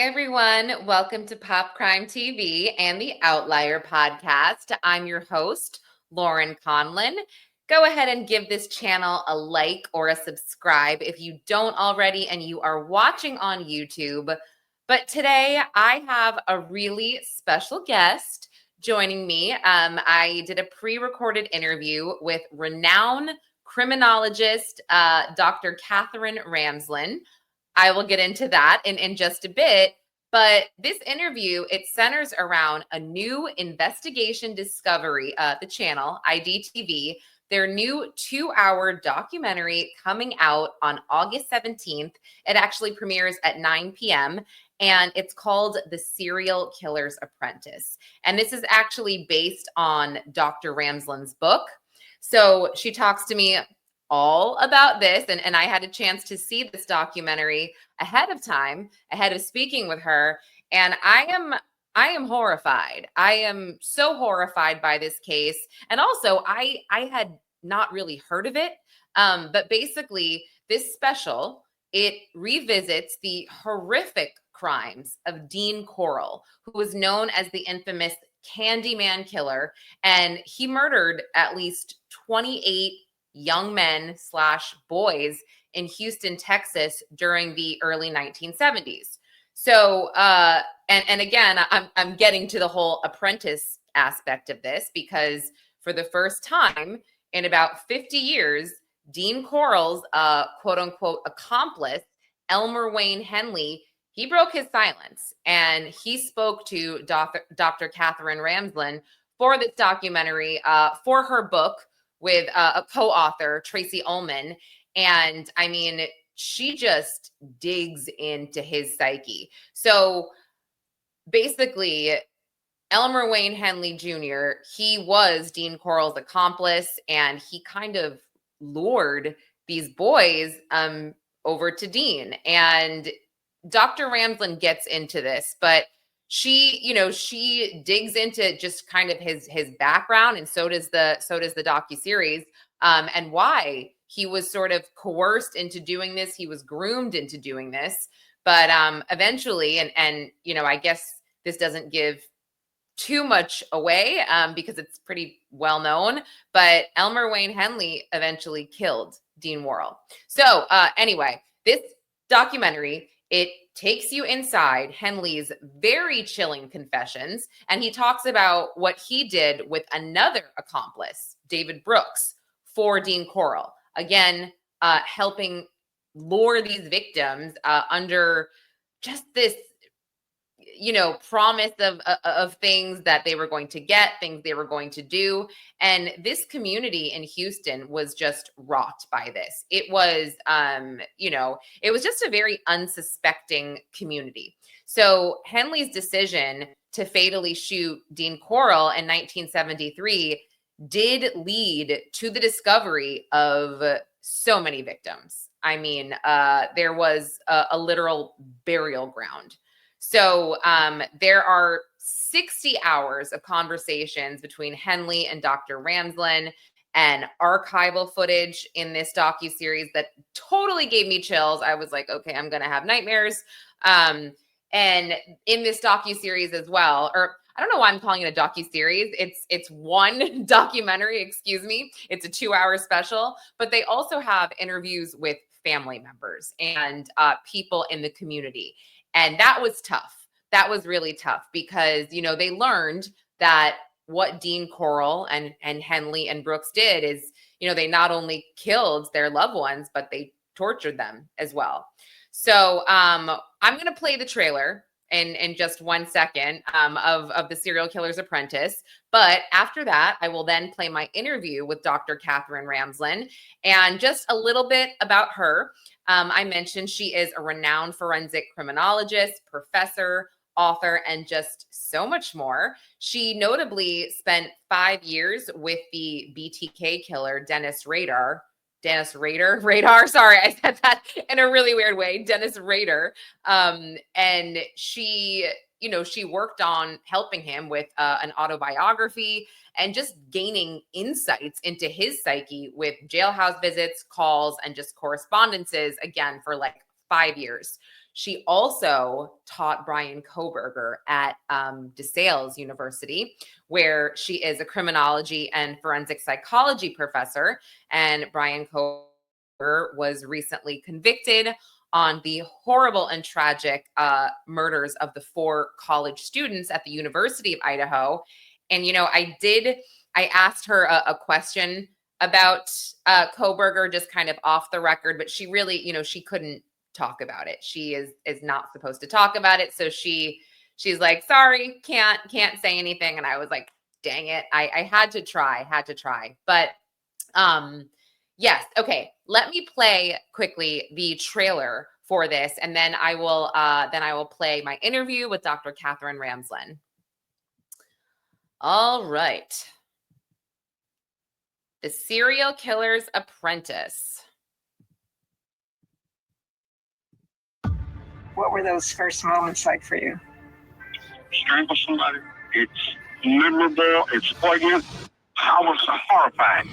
everyone. Welcome to Pop Crime TV and the Outlier podcast. I'm your host, Lauren Conlon. Go ahead and give this channel a like or a subscribe if you don't already and you are watching on YouTube. But today I have a really special guest joining me. I did a pre-recorded interview with renowned criminologist, Dr. Katherine Ramsland. I will get into that in just a bit. But this interview, it centers around a new investigation discovery, the channel, IDTV, their new 2-hour documentary coming out on August 17th. It actually premieres at 9 p.m. and it's called The Serial Killer's Apprentice. And this is actually based on Dr. Ramsland's book. So she talks to me all about this, and I had a chance to see this documentary ahead of time, ahead of speaking with her, and I am horrified. I am so horrified by this case, and also I had not really heard of it, but basically this special, it revisits the horrific crimes of Dean Corll, who was known as the infamous Candyman Killer, and he murdered at least 28 young men / boys in Houston, Texas during the early 1970s. So, and again, I'm getting to the whole apprentice aspect of this because for the first time in about 50 years, Dean Corll's quote unquote accomplice, Elmer Wayne Henley, he broke his silence and he spoke to Dr. Katherine Ramsland for this documentary, for her book, with a co-author, Tracy Ullman. And I mean, she just digs into his psyche. So basically, Elmer Wayne Henley Jr., he was Dean Corll's accomplice, and he kind of lured these boys over to Dean. And Dr. Ramsland gets into this, but she digs into just kind of his background, and so does the docuseries, and why he was sort of coerced into doing this. He was groomed into doing this, but eventually, and I guess this doesn't give too much away because it's pretty well known, but Elmer Wayne Henley eventually killed Dean Corll. So anyway, this documentary, it takes you inside Henley's very chilling confessions, and he talks about what he did with another accomplice, David Brooks, for Dean Corll. Again, helping lure these victims under just this, promise of things that they were going to get, things they were going to do. And this community in Houston was just rocked by this. It was, it was just a very unsuspecting community. So Henley's decision to fatally shoot Dean Corll in 1973 did lead to the discovery of so many victims. I mean, there was a literal burial ground. So there are 60 hours of conversations between Henley and Dr. Ramsland, and archival footage in this docuseries that totally gave me chills. I was like, okay, I'm going to have nightmares. And in this docuseries as well, or I don't know why I'm calling it a docuseries. It's one documentary, excuse me. It's a 2-hour special, but they also have interviews with family members and people in the community. And that was tough. That was really tough because, they learned that what Dean Corll and Henley and Brooks did is, they not only killed their loved ones, but they tortured them as well. So I'm going to play the trailer in just 1 second of The Serial Killer's Apprentice. But after that, I will then play my interview with Dr. Katherine Ramsland and just a little bit about her. I mentioned she is a renowned forensic criminologist, professor, author, and just so much more. She notably spent 5 years with the BTK killer, Dennis Rader. Sorry, I said that in a really weird way. Dennis Rader. And she worked on helping him with an autobiography and just gaining insights into his psyche with jailhouse visits, calls, and just correspondences, again, for like 5 years. she also taught Bryan Kohberger at DeSales University, where she is a criminology and forensic psychology professor. And Bryan Kohberger was recently convicted on the horrible and tragic murders of the 4 college students at the University of Idaho. And, I asked her a question about Kohberger, just kind of off the record, but she really, she couldn't talk about it. She is not supposed to talk about it. So she's like, sorry, can't say anything. And I was like, dang it. I had to try. But yes. Okay. Let me play quickly the trailer for this, and then I will play my interview with Dr. Katherine Ramsland. All right. The Serial Killer's Apprentice. What were those first moments like for you? Strangle somebody. It's memorable. It's poignant. I was horrified.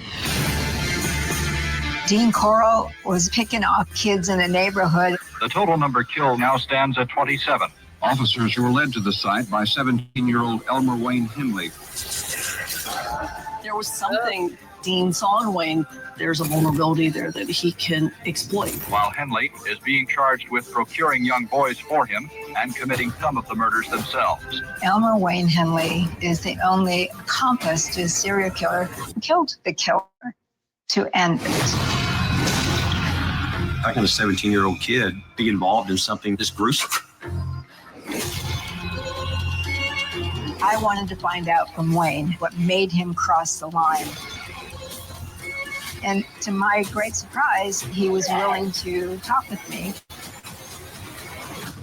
Dean Corll was picking off kids in the neighborhood. The total number killed now stands at 27. Officers were led to the site by 17-year-old Elmer Wayne Henley. There was something Dean saw in Wayne. There's a vulnerability there that he can exploit. While Henley is being charged with procuring young boys for him and committing some of the murders themselves. Elmer Wayne Henley is the only accomplice to a serial killer who killed the killer to end it. How can a 17-year-old kid be involved in something this gruesome? I wanted to find out from Wayne what made him cross the line. And to my great surprise, he was willing to talk with me.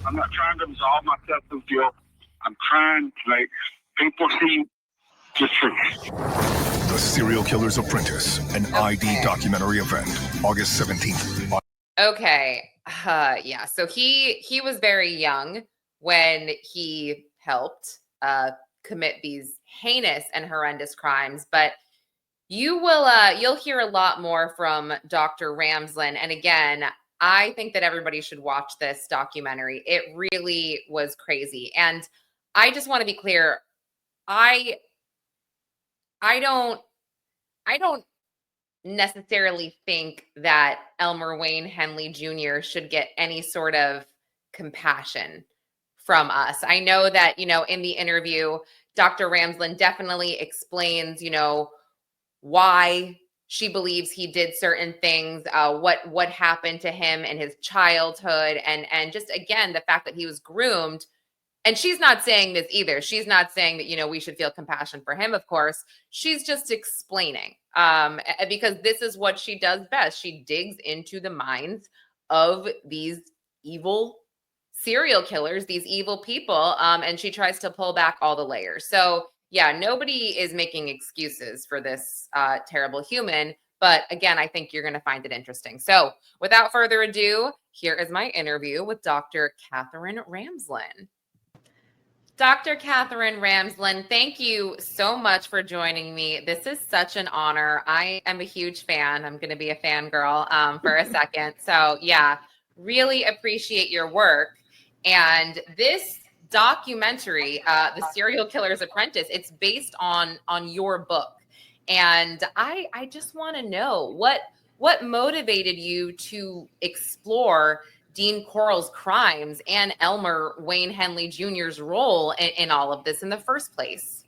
I'm not trying to absolve myself of guilt. I'm trying to make people see the truth. The Serial Killer's Apprentice, an ID documentary event, August 17th. Okay. Yeah. So he was very young when he helped commit these heinous and horrendous crimes, but you'll hear a lot more from Dr. Ramsland. And again, I think that everybody should watch this documentary. It really was crazy. And I just want to be clear. I don't necessarily think that Elmer Wayne Henley Jr. should get any sort of compassion from us. I know that, in the interview, Dr. Ramsland definitely explains, why she believes he did certain things, what happened to him in his childhood, and just, again, the fact that he was groomed. And she's not saying this either. She's not saying that, we should feel compassion for him, of course. She's just explaining, because this is what she does best. She digs into the minds of these evil serial killers, these evil people, and she tries to pull back all the layers. So yeah, nobody is making excuses for this terrible human. But again, I think you're going to find it interesting. So without further ado, here is my interview with Dr. Katherine Ramsland. Dr. Katherine Ramsland, thank you so much for joining me. This is such an honor. I am a huge fan. I'm going to be a fangirl for a second. So yeah, really appreciate your work. And this documentary, The Serial Killer's Apprentice, it's based on your book. And I just want to know what motivated you to explore Dean Corll's crimes and Elmer Wayne Henley Jr.'s role in all of this in the first place?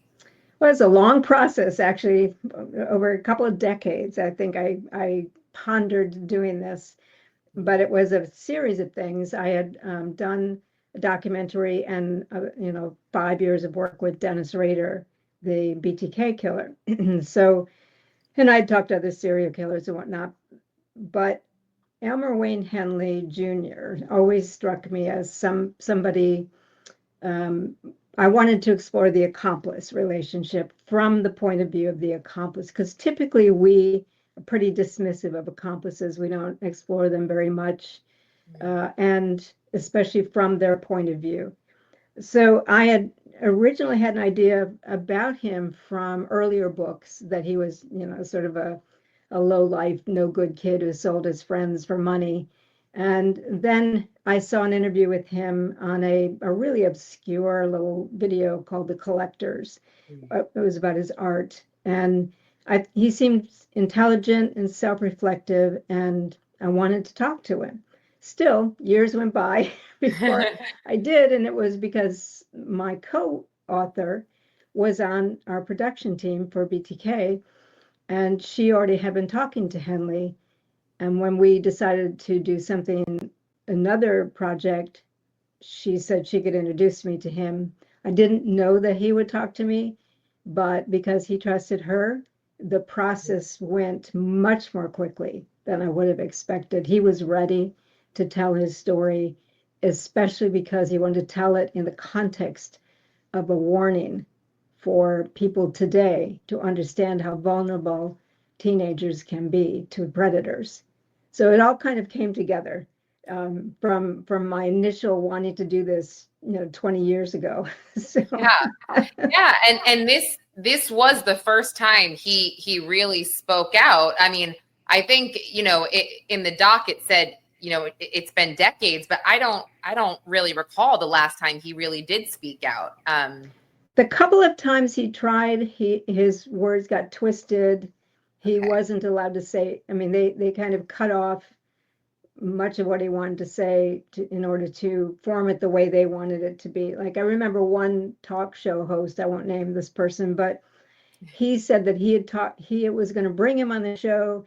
Well, it's a long process, actually, over a couple of decades. I think I pondered doing this, but it was a series of things. I had done a documentary and 5 years of work with Dennis Rader, the BTK killer. So, and I'd talked to other serial killers and whatnot, but Elmer Wayne Henley Jr. always struck me as somebody. I wanted to explore the accomplice relationship from the point of view of the accomplice, because typically we are pretty dismissive of accomplices. We don't explore them very much, and especially from their point of view. So I had originally had an idea about him from earlier books, that he was, sort of a low life, no good kid who sold his friends for money. And then I saw an interview with him on a really obscure little video called The Collectors. It was about his art. And he seemed intelligent and self-reflective, and I wanted to talk to him. Still, years went by before I did, and it was because my co-author was on our production team for BTK, and she already had been talking to Henley. And when we decided to do another project, she said she could introduce me to him. I didn't know that he would talk to me, but because he trusted her, the process went much more quickly than I would have expected. He was ready to tell his story, especially because he wanted to tell it in the context of a warning for people today to understand how vulnerable teenagers can be to predators. So it all kind of came together from my initial wanting to do this, 20 years ago. So. Yeah, and this was the first time he really spoke out. I mean, I think in the doc it said it's been decades, but I don't really recall the last time he really did speak out. The couple of times he tried, his words got twisted. He wasn't allowed to say. I mean, they kind of cut off much of what he wanted to say in order to form it the way they wanted it to be. Like, I remember one talk show host, I won't name this person, but he said that he was going to bring him on the show,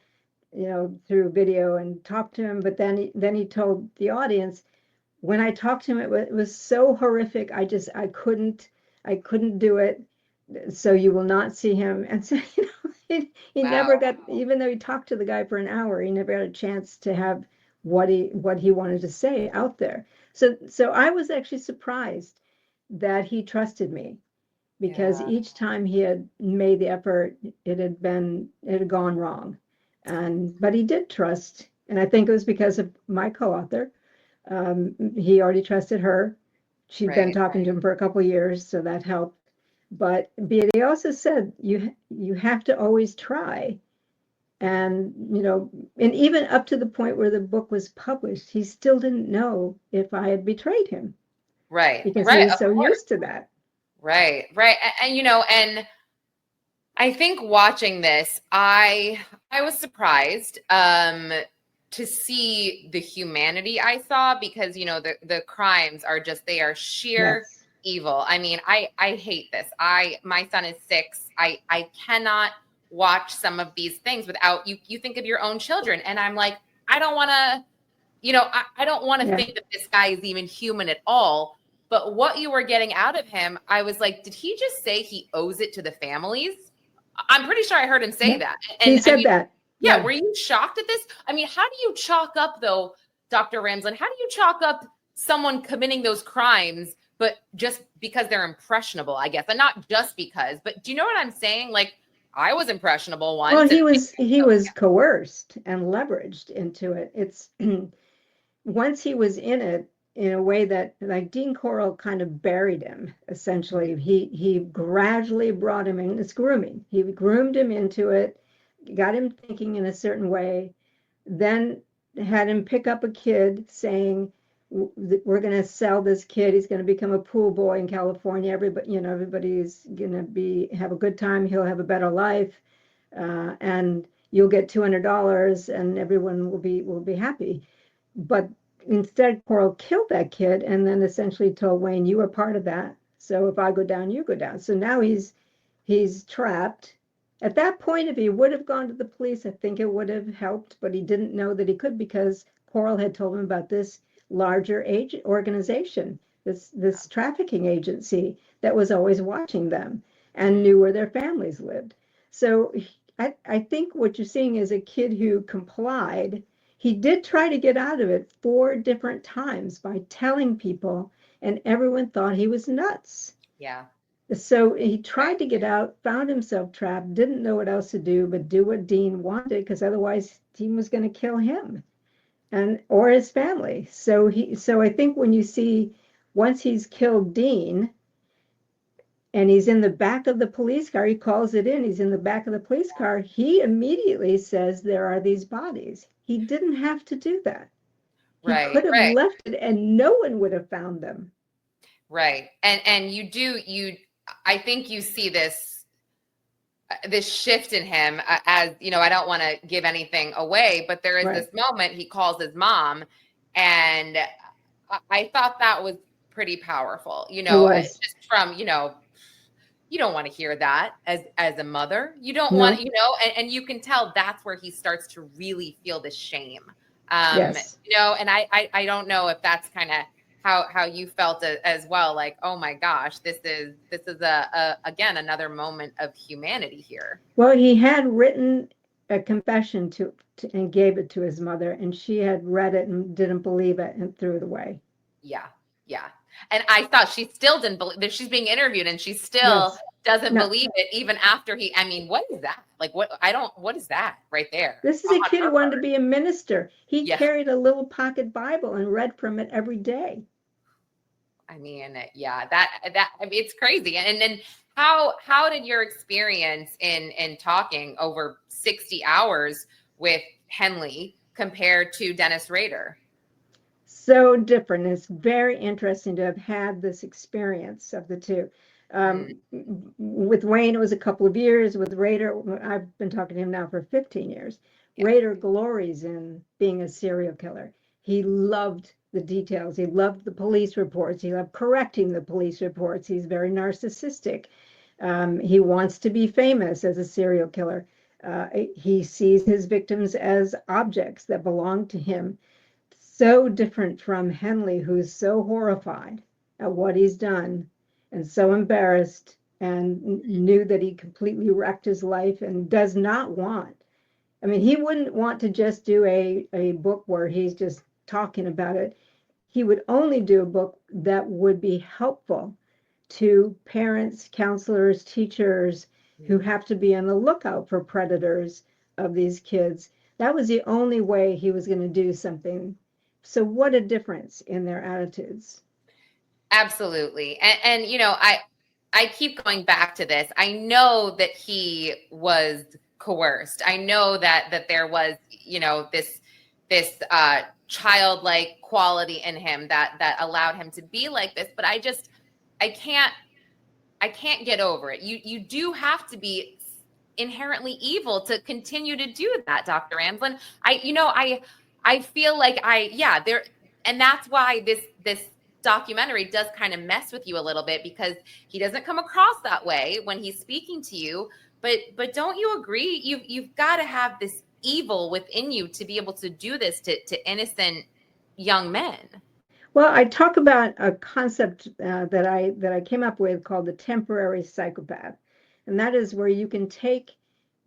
through video and talk to him. But then he told the audience, when I talked to him, it was so horrific. I couldn't do it. So you will not see him. And so, he never got, even though he talked to the guy for an hour, he never got a chance to have what he wanted to say out there. So I was actually surprised that he trusted me, because each time he had made the effort, it had gone wrong. But he did trust, and I think it was because of my co-author. He already trusted her. She'd been talking to him for a couple of years, so that helped. But he also said you have to always try. And, and even up to the point where the book was published, he still didn't know if I had betrayed him. Right. Because he was so used to that. Right. And and I think watching this, I was surprised to see the humanity I saw, because, the crimes are they are sheer evil. I mean, I hate this. My son is 6. I cannot watch some of these things without you think of your own children. And I'm like, I don't want to, I don't want to think that this guy is even human at all. But what you were getting out of him, I was like, did he just say he owes it to the families? I'm pretty sure I heard him say that. And he said that. Yeah. Were you shocked at this? I mean, how do you chalk up, though, Dr. Ramsland, how do you chalk up someone committing those crimes, but just because they're impressionable, I guess, and not just because, but do you know what I'm saying? Like, I was impressionable once. Well, he was coerced and leveraged into it. It's once he was in it in a way that, like, Dean Corll kind of buried him. Essentially, he gradually brought him in. It's grooming. He groomed him into it, got him thinking in a certain way, then had him pick up a kid saying, we're going to sell this kid. He's going to become a pool boy in California. Everybody's going to have a good time. He'll have a better life, and you'll get $200, and everyone will be happy. But instead, Corll killed that kid, and then essentially told Wayne, "You were part of that. So if I go down, you go down." So now he's trapped. At that point, if he would have gone to the police, I think it would have helped. But he didn't know that he could, because Corll had told him about this larger organization, this trafficking agency that was always watching them and knew where their families lived. So I think what you're seeing is a kid who complied. He did try to get out of it 4 different times by telling people, and everyone thought he was nuts. Yeah. So he tried to get out, found himself trapped, didn't know what else to do but do what Dean wanted, because otherwise Dean was going to kill him or his family. So I think when you see, once he's killed Dean and he's in the back of the police car, he calls it in, he's in the back of the police car, he immediately says there are these bodies. He didn't have to do that. He could have left it and no one would have found them. Right. And I think you see this shift in him, as, you know, I don't want to give anything away, but there is this moment he calls his mom, and I thought that was pretty powerful, you know, just from, you know, you don't want to hear that as a mother. You don't want, you know, and you can tell that's where he starts to really feel the shame. You know, and I don't know if that's kind of how you felt as well. Like, oh my gosh, this is again, another moment of humanity here. Well, he had written a confession to and gave it to his mother, and she had read it and didn't believe it and threw it away. Yeah. And I thought she still didn't believe that. She's being interviewed and she still doesn't believe it, even after I mean, what is that? Like, what is that right there? This is a kid who wanted to be a minister. He carried a little pocket Bible and read from it every day. I mean, that I mean, it's crazy. And then how did your experience in talking over 60 hours with Henley compare to Dennis Rader? So different. It's very interesting to have had this experience of the two. With Wayne, it was a couple of years. With Rader, I've been talking to him now for 15 years. Rader glories in being a serial killer. He loved the details. He loved the police reports. He loved correcting the police reports. He's very narcissistic. He wants to be famous as a serial killer. He sees his victims as objects that belong to him. So different from Henley, who's so horrified at what he's done and so embarrassed and knew that he completely wrecked his life and does not want. I mean, he wouldn't want to just do a book where he's just talking about it. He would only do a book that would be helpful to parents, counselors, teachers who have to be on the lookout for predators of these kids. That was the only way he was going to do something. So what a difference in their attitudes. Absolutely. And you know, I keep going back to this. I know that he was coerced. I know that there was, you know, this childlike quality in him that allowed him to be like this, but I can't get over it. You do have to be inherently evil to continue to do that, Dr. Ramsland. I feel like and that's why this documentary does kind of mess with you a little bit, because he doesn't come across that way when he's speaking to you. But don't you agree? You've got to have this evil within you to be able to do this to innocent young men. Well, I talk about a concept that I came up with called the temporary psychopath. And that is where you can take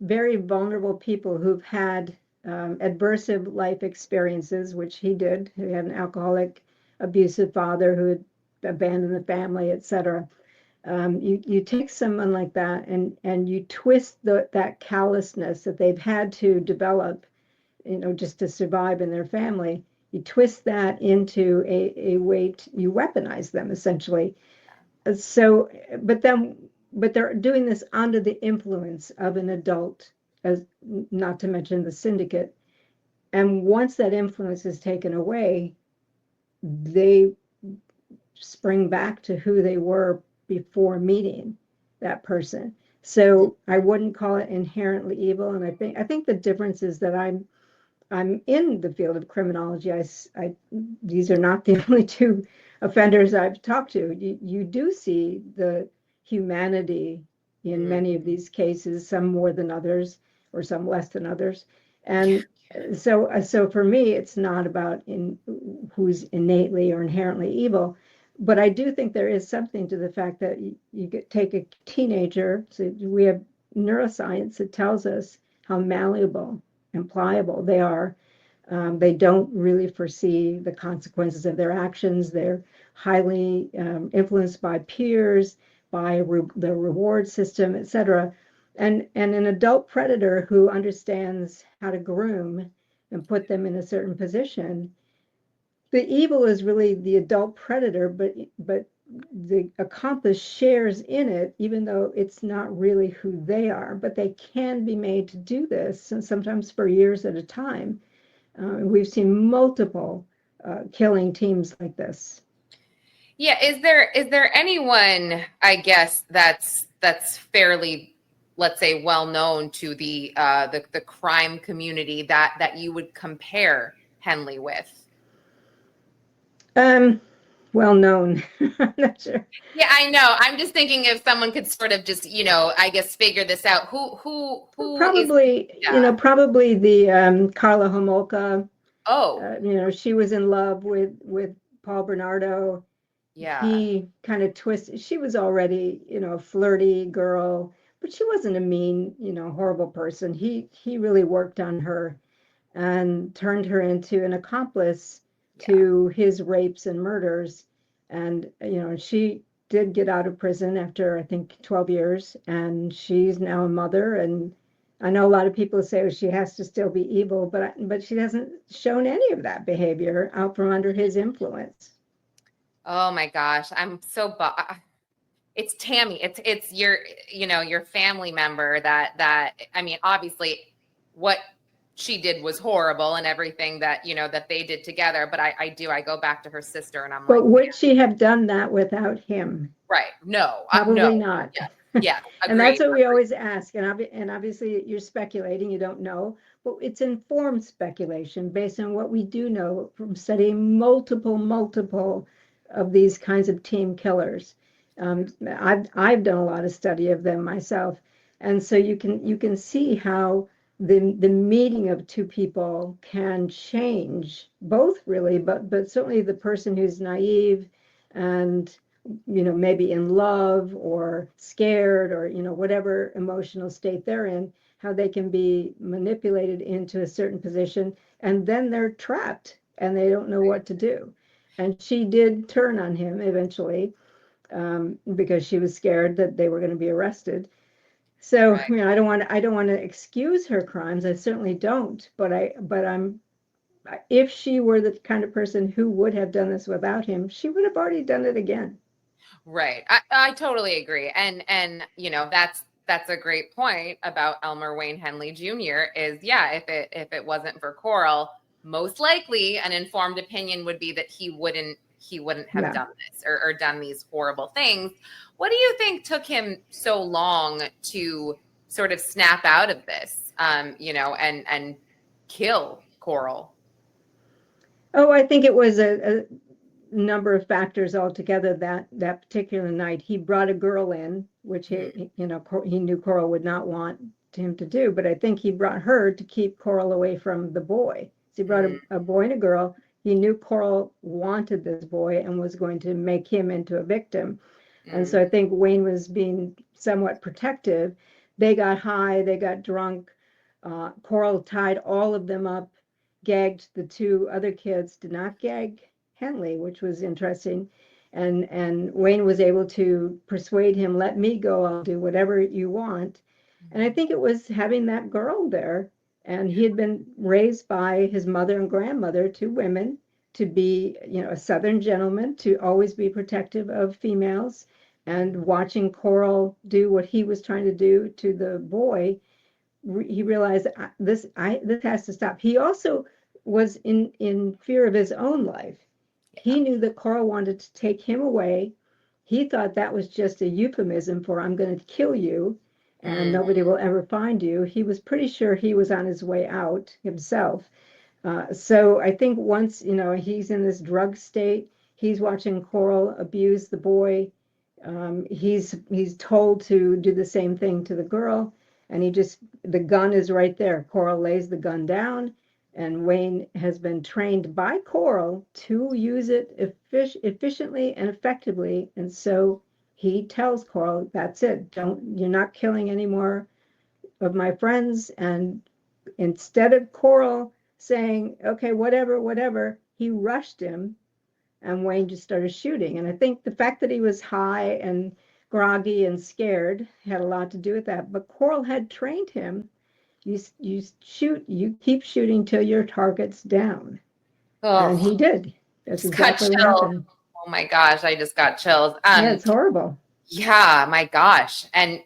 very vulnerable people who've had adversive life experiences, which he did. He had an alcoholic, abusive father who had abandoned the family, etc. You take someone like that and you twist that callousness that they've had to develop, you know, just to survive in their family. You twist that into a way you weaponize them essentially. So, but they're doing this under the influence of an adult, as not to mention the syndicate. And once that influence is taken away, they spring back to who they were before meeting that person. So I wouldn't call it inherently evil. And I think the difference is that I'm in the field of criminology. These are not the only two offenders I've talked to. You do see the humanity in many of these cases, some more than others, or some less than others. And so for me, it's not about who's innately or inherently evil, but I do think there is something to the fact that you take a teenager. So we have neuroscience that tells us how malleable and pliable they are. They don't really foresee the consequences of their actions. They're highly influenced by peers, by the reward system, etc. And an adult predator who understands how to groom and put them in a certain position, the evil is really the adult predator, but the accomplice shares in it, even though it's not really who they are. But they can be made to do this, and sometimes for years at a time. We've seen multiple killing teams like this. Yeah, is there anyone, I guess, that's fairly, let's say, well known to the crime community that you would compare Henley with? Well known. I'm not sure. Yeah, I know. I'm just thinking if someone could sort of just, I guess, figure this out. Who Probably, is, probably the Carla Homolka. Oh, she was in love with Paul Bernardo. yeah. He kind of twisted. She was already, a flirty girl, but she wasn't a mean, horrible person. He really worked on her and turned her into an accomplice to his rapes and murders. And, she did get out of prison after, I think, 12 years, and she's now a mother. And I know a lot of people say, she has to still be evil, but she hasn't shown any of that behavior out from under his influence. Oh my gosh, I'm so it's Tammy. It's your family member that I mean, obviously what she did was horrible and everything that that they did together, but I go back to her sister and I'm but like, would she have done that without him? Right. No. Probably no. not. Yeah. And that's what we always ask. And obviously you're speculating, you don't know, but it's informed speculation based on what we do know from studying multiple of these kinds of team killers. I've done a lot of study of them myself. And so you can see how the meeting of two people can change both, really, but certainly the person who's naive and maybe in love or scared or whatever emotional state they're in, how they can be manipulated into a certain position, and then they're trapped and they don't know what to do. And she did turn on him eventually, because she was scared that they were going to be arrested. So, Right. I don't want to excuse her crimes. I certainly don't. But I'm if she were the kind of person who would have done this without him, she would have already done it again. Right. I totally agree. And that's a great point about Elmer Wayne Henley Jr. is, if it wasn't for Corll, most likely an informed opinion would be that he wouldn't have done this or done these horrible things. What do you think took him so long to sort of snap out of this, and kill Corll? Oh, I think it was a number of factors altogether. That particular night, he brought a girl in, which he knew Corll would not want him to do, but I think he brought her to keep Corll away from the boy. So he brought a boy and a girl. He knew Corll wanted this boy and was going to make him into a victim. And so I think Wayne was being somewhat protective. They got high, they got drunk. Corll tied all of them up, gagged the two other kids, did not gag Henley, which was interesting. And Wayne was able to persuade him, let me go, I'll do whatever you want. And I think it was having that girl there. And he had been raised by his mother and grandmother, two women, to be, a Southern gentleman, to always be protective of females. And watching Corll do what he was trying to do to the boy, he realized this has to stop. He also was in fear of his own life. He knew that Corll wanted to take him away. He thought that was just a euphemism for, I'm going to kill you and nobody will ever find you. He was pretty sure he was on his way out himself. So I think once, he's in this drug state, he's watching Corll abuse the boy. He's told to do the same thing to the girl, and the gun is right there. Corll lays the gun down, and Wayne has been trained by Corll to use it efficiently and effectively. And so he tells Corll, that's it. You're not killing any more of my friends. And instead of Corll saying, okay, whatever, he rushed him, and Wayne just started shooting. And I think the fact that he was high and groggy and scared had a lot to do with that. But Corll had trained him. You keep shooting till your target's down. Oh, and he did. That's exactly what happened. Oh my gosh, I just got chills. Yeah, it's horrible. Yeah, my gosh. And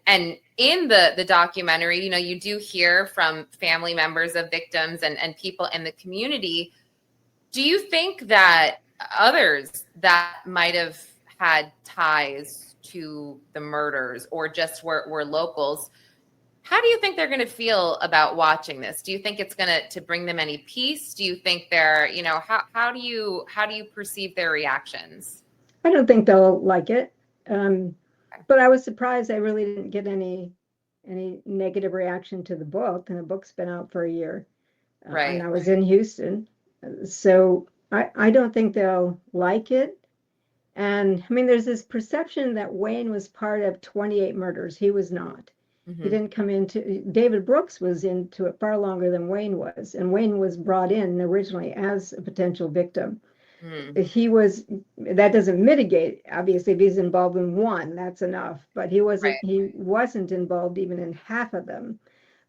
in the documentary, you do hear from family members of victims and people in the community Do you think that others that might have had ties to the murders or just were locals, how do you think they're going to feel about watching this? Do you think it's going to bring them any peace? Do you think they're, how do you perceive their reactions? I don't think they'll like it. But I was surprised I really didn't get any negative reaction to the book, and the book's been out for a year. Right. And I was in Houston. So I don't think they'll like it. And I mean, there's this perception that Wayne was part of 28 murders. He was not. Mm-hmm. He didn't come into, David Brooks was into it far longer than Wayne was. And Wayne was brought in originally as a potential victim. He was, that doesn't mitigate, obviously, if he's involved in one, that's enough. But he wasn't involved even in half of them.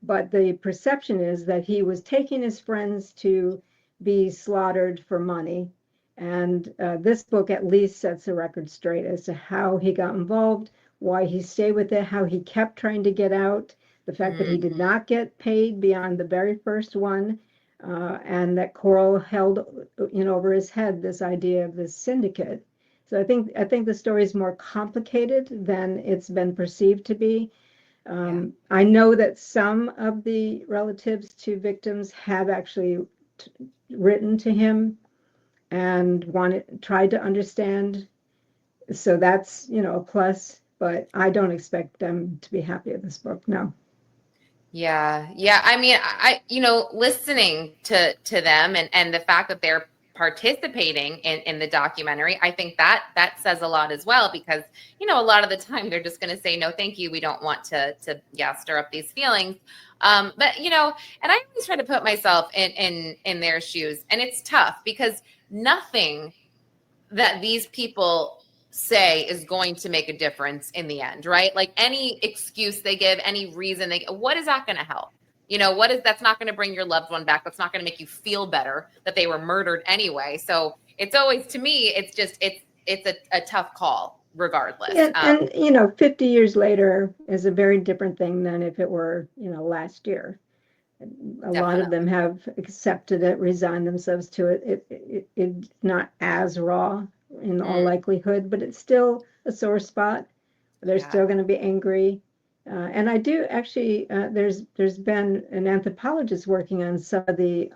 But the perception is that he was taking his friends to be slaughtered for money. And this book at least sets the record straight as to how he got involved, why he stayed with it, how he kept trying to get out, the fact that he did not get paid beyond the very first one, and that Corll held over his head this idea of this syndicate. So I think the story is more complicated than it's been perceived to be. I know that some of the relatives to victims have actually written to him and tried to understand. So that's, a plus, but I don't expect them to be happy with this book. No. Yeah. I mean, I listening to them and the fact that they're participating in the documentary, I think that says a lot as well, because, a lot of the time they're just going to say, no, thank you. We don't want to stir up these feelings. But, and I always try to put myself in their shoes, and it's tough because nothing that these people say is going to make a difference in the end, right? Like any excuse they give, any reason what is that going to help? That's not going to bring your loved one back. That's not going to make you feel better that they were murdered anyway. So it's always, to me, it's just, it's a tough call regardless. Yeah, and 50 years later is a very different thing than if it were, last year. A lot of them have accepted it, resigned themselves to it. It's not as raw in all likelihood, but it's still a sore spot. They're still going to be angry. And I do actually, there's been an anthropologist working on some of the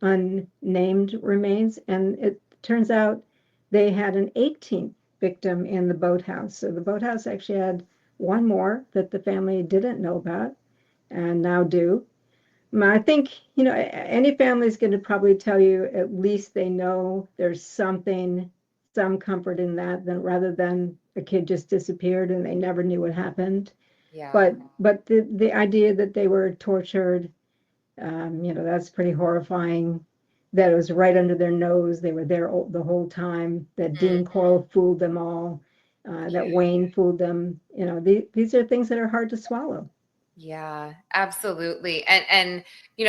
unnamed remains, and it turns out they had an 18th victim in the boathouse. So the boathouse actually had one more that the family didn't know about and now do. I think, any family is going to probably tell you at least they know there's some comfort in that, rather than a kid just disappeared and they never knew what happened. Yeah. But the idea that they were tortured, that's pretty horrifying. That it was right under their nose. They were there the whole time. That Dean Corll fooled them all. That Wayne fooled them. These are things that are hard to swallow. Yeah, absolutely. And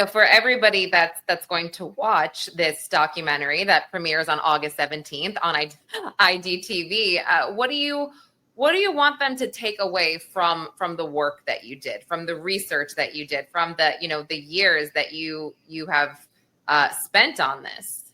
for everybody that's going to watch this documentary that premieres on August 17th on IDTV, what do you want them to take away from the work that you did, from the research that you did, from the years that you have spent on this?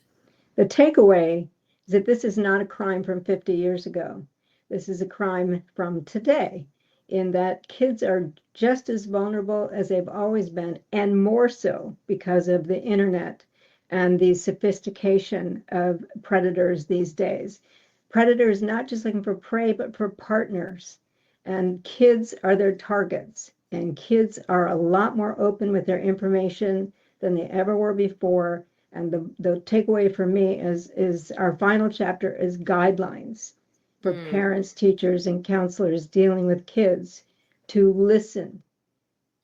The takeaway is that this is not a crime from 50 years ago. This is a crime from today, in that kids are just as vulnerable as they've always been, and more so because of the internet and the sophistication of predators these days. Predators not just looking for prey, but for partners. And kids are their targets. And kids are a lot more open with their information than they ever were before. And the takeaway for me is our final chapter is guidelines for parents, teachers, and counselors dealing with kids to listen.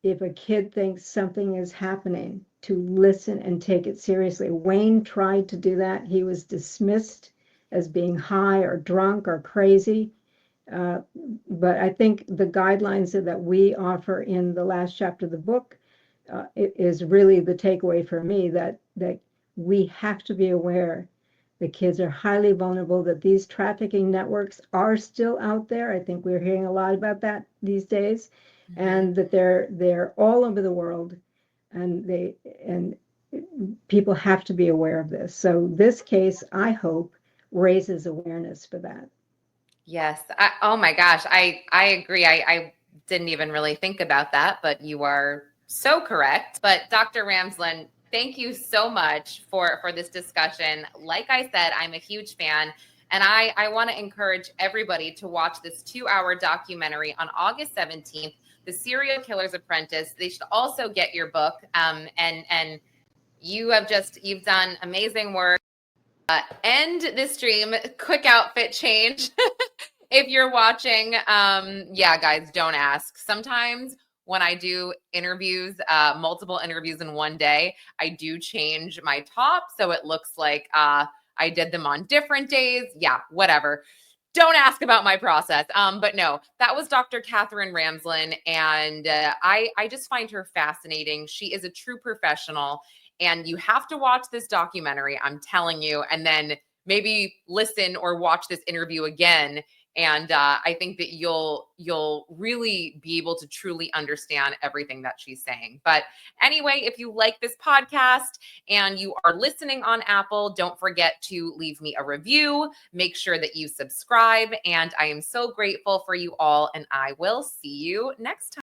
If a kid thinks something is happening, to listen and take it seriously. Wayne tried to do that. He was dismissed as being high or drunk or crazy. But I think the guidelines that we offer in the last chapter of the book is really the takeaway for me, that we have to be aware the kids are highly vulnerable, that these trafficking networks are still out there. I think we're hearing a lot about that these days, and that they're all over the world, and people have to be aware of this. So this case, I hope, raises awareness for that. Yes. Oh my gosh. I agree. I didn't even really think about that, but you are so correct. But Dr. Ramsland, thank you so much for this discussion. Like I said, I'm a huge fan. And I want to encourage everybody to watch this 2-hour documentary on August 17th, The Serial Killer's Apprentice. They should also get your book. And you've done amazing work. End this stream. Quick outfit change. If you're watching, yeah, guys, don't ask. Sometimes when I do interviews, multiple interviews in one day, I do change my top so it looks like I did them on different days. Yeah, whatever. Don't ask about my process. But no, that was Dr. Katherine Ramsland, and I just find her fascinating. She is a true professional, and you have to watch this documentary, I'm telling you, and then maybe listen or watch this interview again. And I think that you'll really be able to truly understand everything that she's saying. But anyway, if you like this podcast and you are listening on Apple, don't forget to leave me a review. Make sure that you subscribe. And I am so grateful for you all. And I will see you next time.